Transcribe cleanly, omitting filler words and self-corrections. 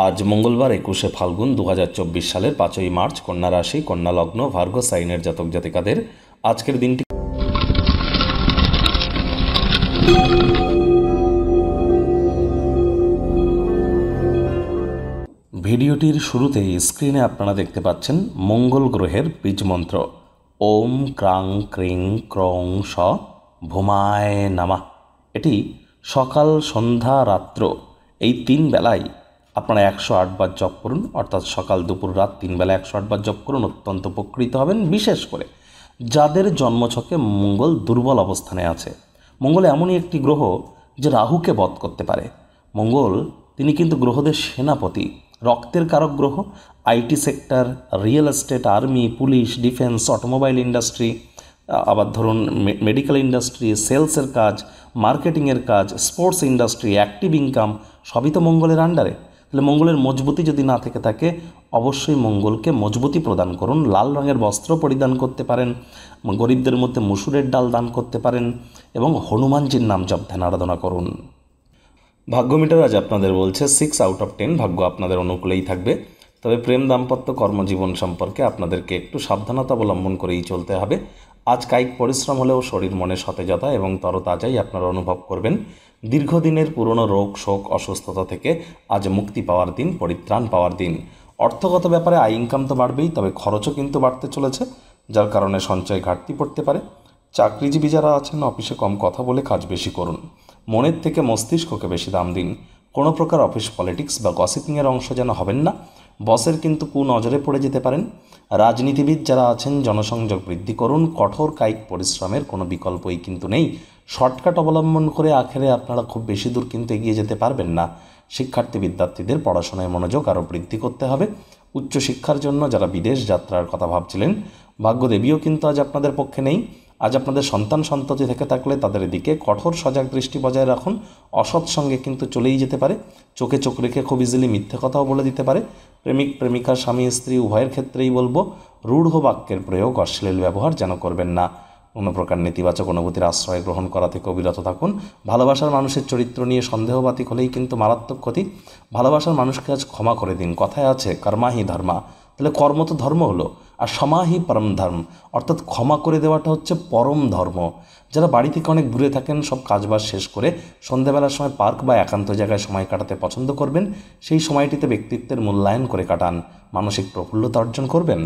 আজ মঙ্গলবার 21শে ফাল্গুন 2024 সালের 5ই মার্চ কন্যা রাশি, কন্যা লগ্ন, ভার্গ সাইনের জাতক জাতিকাদের আজকের দিনটি। ভিডিওটির শুরুতেই স্ক্রিনে আপনারা দেখতে পাচ্ছেন মঙ্গল গ্রহের বীজ মন্ত্র ওম ক্রাং ক্রিং ক্রং শ ভূমায় নামা। এটি সকাল, সন্ধ্যা, রাত্র এই 3 বেলায় আপনারা 108 বার জপ করুন, অর্থাৎ সকাল, দুপুর, রাত 3 বেলা 108 বার জপ করুন। অত্যন্ত উপকৃত হবেন, বিশেষ করে যাদের জন্মছকে মঙ্গল দুর্বল অবস্থানে আছে। মঙ্গল এমনই একটি গ্রহ যে রাহুকে বধ করতে পারে। মঙ্গল তিনি কিন্তু গ্রহদের সেনাপতি, রক্তের কারক গ্রহ। IT sector, real estate, army, police, defence, automobile industry, আবার ধরুন মেডিকেল ইন্ডাস্ট্রি, সেলসের কাজ, মার্কেটিংয়ের কাজ, স্পোর্টস ইন্ডাস্ট্রি, অ্যাক্টিভ ইনকাম সবই তো মঙ্গলের আন্ডারে। তাহলে মঙ্গলের মজবুতি যদি না থেকে থাকে, অবশ্যই মঙ্গলকে মজবুতি প্রদান করুন। লাল রঙের বস্ত্র পরিধান করতে পারেন, গরিবদের মধ্যে মসুরের ডাল দান করতে পারেন এবং হনুমানজির নাম জপ ধ্যান আরাধনা করুন। ভাগ্য মিটার আজ আপনাদের বলছে 6 আউট অফ 10 ভাগ্য আপনাদের অনুকূলেই থাকবে। তবে প্রেম, দাম্পত্য, কর্মজীবন সম্পর্কে আপনাদেরকে একটু সাবধানতা অবলম্বন করেই চলতে হবে। আজ কায়িক পরিশ্রম হলেও শরীর মনে সতেজতা এবং তরতাজাই আপনারা অনুভব করবেন। দীর্ঘদিনের পুরনো রোগ, শোক, অসুস্থতা থেকে আজ মুক্তি পাওয়ার দিন, পরিত্রাণ পাওয়ার দিন। অর্থগত ব্যাপারে আয় ইনকাম তো বাড়বেই, তবে খরচও কিন্তু বাড়তে চলেছে, যার কারণে সঞ্চয় ঘাটতি পড়তে পারে। চাকরিজীবী যারা আছেন, অফিসে কম কথা বলে কাজ বেশি করুন। মনের থেকে মস্তিষ্ককে বেশি দাম দিন। কোনো প্রকার অফিস পলিটিক্স বা গসিপিংয়ের অংশ যেন হবেন না। বসের কিন্তু কুনজরে পড়ে যেতে পারেন। রাজনীতিবিদ যারা আছেন, জনসংযোগ বৃদ্ধি করুন। কঠোর কায়িক পরিশ্রমের কোনো বিকল্পই কিন্তু নেই। শর্টকাট অবলম্বন করে আখেরে আপনারা খুব বেশি দূর কিন্তু এগিয়ে যেতে পারবেন না। শিক্ষার্থী বিদ্যার্থীদের পড়াশোনায় মনোযোগ আরও বৃদ্ধি করতে হবে। উচ্চশিক্ষার জন্য যারা বিদেশ যাত্রার কথা ভাবছিলেন, ভাগ্যদেবীও কিন্তু আজ আপনাদের পক্ষে নেই। আজ আপনাদের সন্তান সন্ততি থেকে থাকলে তাদের দিকে কঠোর সজাগ দৃষ্টি বজায় রাখুন। অসৎ সঙ্গে কিন্তু চলেই যেতে পারে। চোখে চোখ রেখে খুব ইজিলি মিথ্যে কথাও বলে দিতে পারে। প্রেমিক প্রেমিকা, স্বামী স্ত্রী উভয়ের ক্ষেত্রেই বলবো, রূঢ় বাক্যের প্রয়োগ, অশ্লীল ব্যবহার যেন করবেন না। কোনো প্রকার নেতিবাচক অনুভূতির আশ্রয় গ্রহণ করা থেকে বিরত থাকুন। ভালোবাসার মানুষের চরিত্র নিয়ে সন্দেহবাতিক হলেই কিন্তু মারাত্মক ক্ষতি। ভালোবাসার মানুষকে আজ ক্ষমা করে দিন। কথায় আছে কর্মাহি ধর্মা, তাহলে কর্ম তো ধর্ম হলো, আর সমাহি পরম ধর্ম, অর্থাৎ ক্ষমা করে দেওয়াটা হচ্ছে পরম ধর্ম। যারা বাড়ি থেকে অনেক দূরে থাকেন, সব কাজবাজ শেষ করে সন্ধ্যাবেলার সময় পার্ক বা একান্ত জায়গায় সময় কাটাতে পছন্দ করবেন। সেই সময়টিতে ব্যক্তিত্বের মূল্যায়ন করে কাটান, মানসিক প্রফুল্লতা অর্জন করবেন।